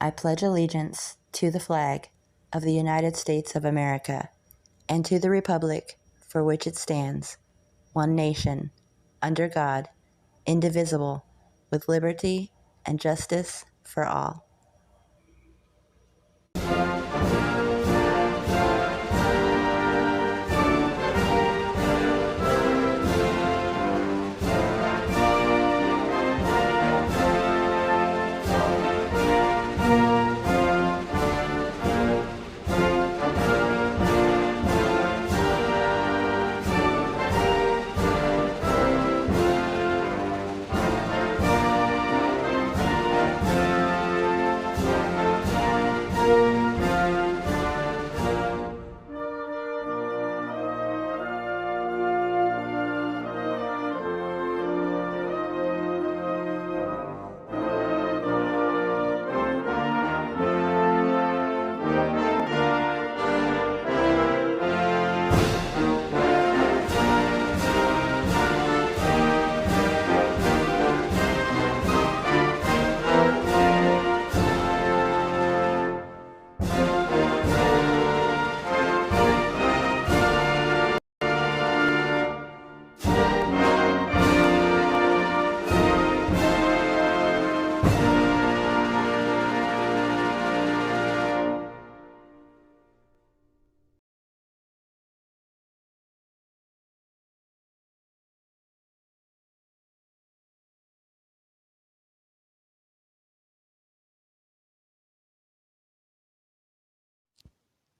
I pledge allegiance to the flag of the United States of America and to the republic for which it stands, one nation, under God, indivisible, with liberty and justice for all.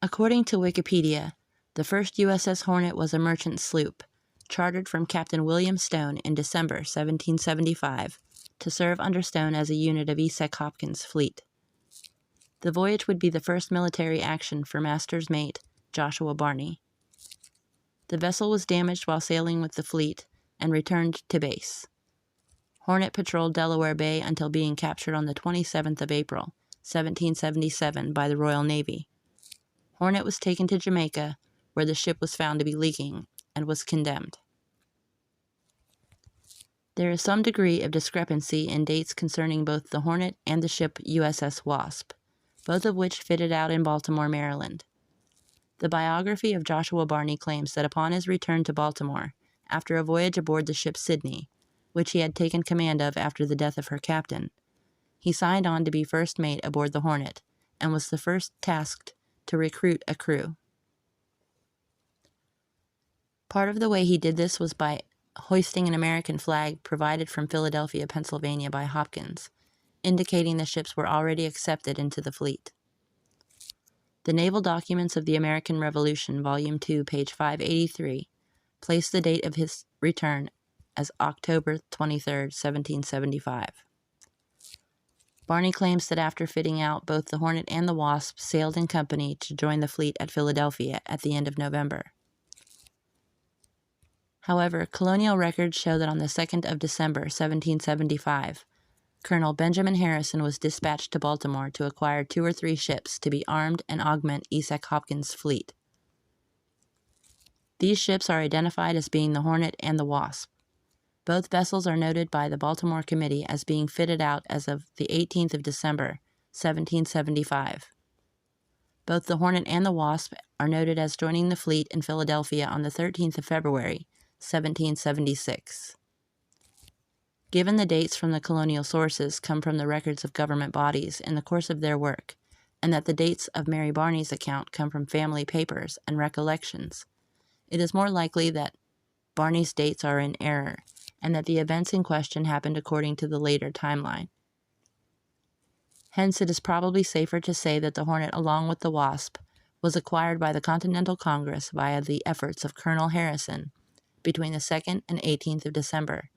According to Wikipedia, the first USS Hornet was a merchant sloop, chartered from Captain William Stone in December 1775 to serve under Stone as a unit of E.S. Hopkins' fleet. The voyage would be the first military action for master's mate Joshua Barney. The vessel was damaged while sailing with the fleet and returned to base. Hornet patrolled Delaware Bay until being captured on the 27th of April, 1777 by the Royal Navy. Hornet was taken to Jamaica, where the ship was found to be leaking and was condemned. There is some degree of discrepancy in dates concerning both the Hornet and the ship USS Wasp, both of which fitted out in Baltimore, Maryland. The biography of Joshua Barney claims that upon his return to Baltimore, after a voyage aboard the ship Sydney, which he had taken command of after the death of her captain, he signed on to be first mate aboard the Hornet and was the first tasked to recruit a crew. Part of the way he did this was by hoisting an American flag provided from Philadelphia, Pennsylvania by Hopkins, indicating the ships were already accepted into the fleet. The Naval Documents of the American Revolution, Volume 2, page 583, place the date of his return as October 23, 1775. Barney claims that after fitting out, both the Hornet and the Wasp sailed in company to join the fleet at Philadelphia at the end of November. However, colonial records show that on the 2nd of December, 1775, Colonel Benjamin Harrison was dispatched to Baltimore to acquire 2 or 3 ships to be armed and augment E.S. Hopkins' fleet. These ships are identified as being the Hornet and the Wasp. Both vessels are noted by the Baltimore Committee as being fitted out as of the 18th of December, 1775. Both the Hornet and the Wasp are noted as joining the fleet in Philadelphia on the 13th of February, 1776. Given the dates from the colonial sources come from the records of government bodies in the course of their work, and that the dates of Mary Barney's account come from family papers and recollections, it is more likely that Barney's dates are in error, and that the events in question happened according to the later timeline. Hence, it is probably safer to say that the Hornet, along with the Wasp, was acquired by the Continental Congress via the efforts of Colonel Harrison between the 2nd and 18th of December,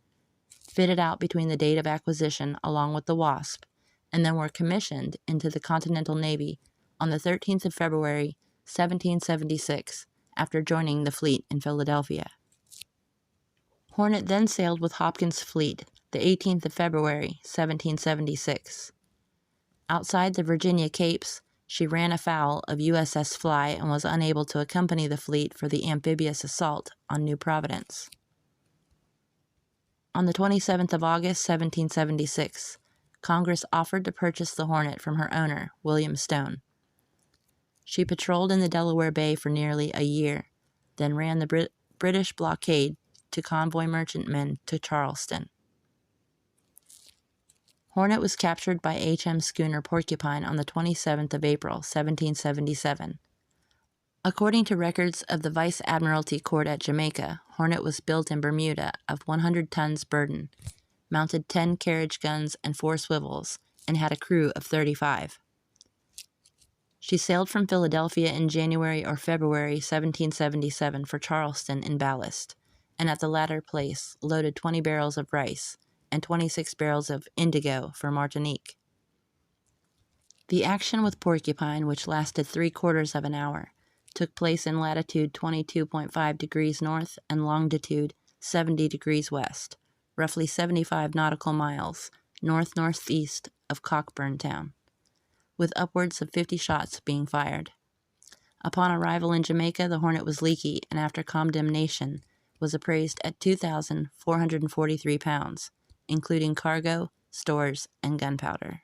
fitted out between the date of acquisition along with the Wasp, and then were commissioned into the Continental Navy on the 13th of February, 1776, after joining the fleet in Philadelphia. Hornet then sailed with Hopkins' fleet the 18th of February, 1776. Outside the Virginia Capes, she ran afoul of USS Fly and was unable to accompany the fleet for the amphibious assault on New Providence. On the 27th of August, 1776, Congress offered to purchase the Hornet from her owner, William Stone. She patrolled in the Delaware Bay for nearly a year, then ran the British blockade to convoy merchantmen to Charleston. Hornet was captured by H.M. schooner Porcupine on the 27th of April, 1777. According to records of the Vice Admiralty Court at Jamaica, Hornet was built in Bermuda of 100 tons burden, mounted 10 carriage guns and 4 swivels, and had a crew of 35. She sailed from Philadelphia in January or February 1777 for Charleston in ballast, and at the latter place loaded 20 barrels of rice and 26 barrels of indigo for Martinique. The action with Porcupine, which lasted 3/4 of an hour, took place in latitude 22.5 degrees north and longitude 70 degrees west, roughly 75 nautical miles north-northeast of Cockburn Town, with upwards of 50 shots being fired. Upon arrival in Jamaica, the Hornet was leaky and after condemnation was appraised at 2,443 pounds, including cargo, stores, and gunpowder.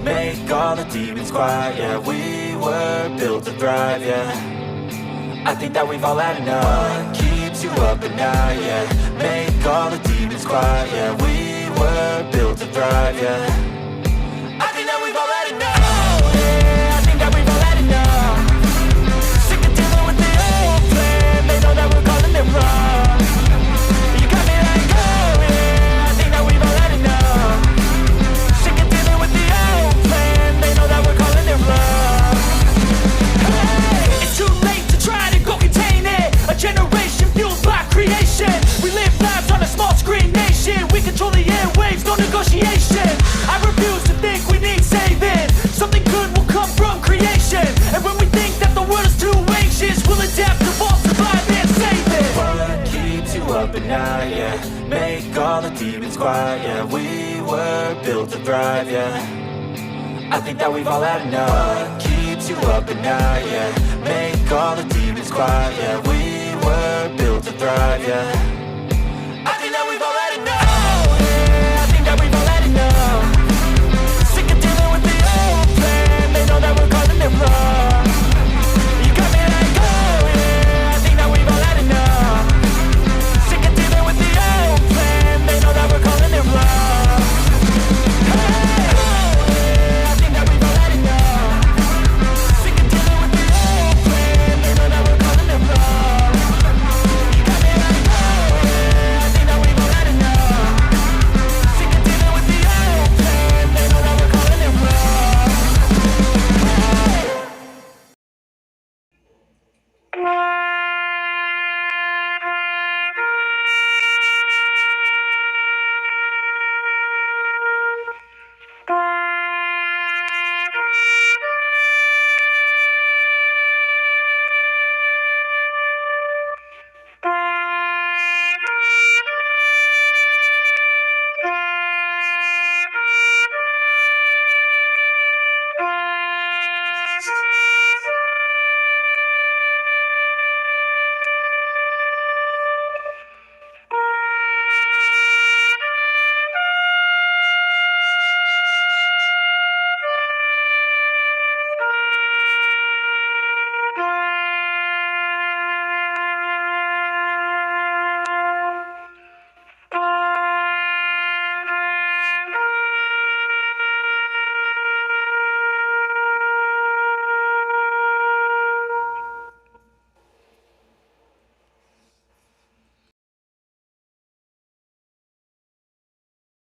Make all the demons quiet, yeah. We were built to thrive, yeah. I think that we've all had enough. What keeps you up at night, yeah. Make all the demons quiet, yeah. We were built to thrive, yeah. I think that we've all had enough. Oh, yeah, I think that we've all had enough. Sick of dealing with the old plan. They know that we're calling it wrong. You got me like, oh, yeah, I think that we've all had enough. Sick of dealing with the old plan. They know that we're calling it wrong. Hey, it's too late to try to go contain it. A generation fueled by creation. We live lives on a small screen nation. We control the airwaves, no negotiation. I refuse to think we need saving. Something good will come from creation. And when we think that the world is too anxious, we'll adapt, evolve, survive, and save it. What keeps you up at night, yeah. Make all the demons quiet, yeah. We were built to thrive, yeah. I think that we've all had enough. What keeps you up at night, yeah. Make all the demons quiet, yeah. We were built to thrive, yeah.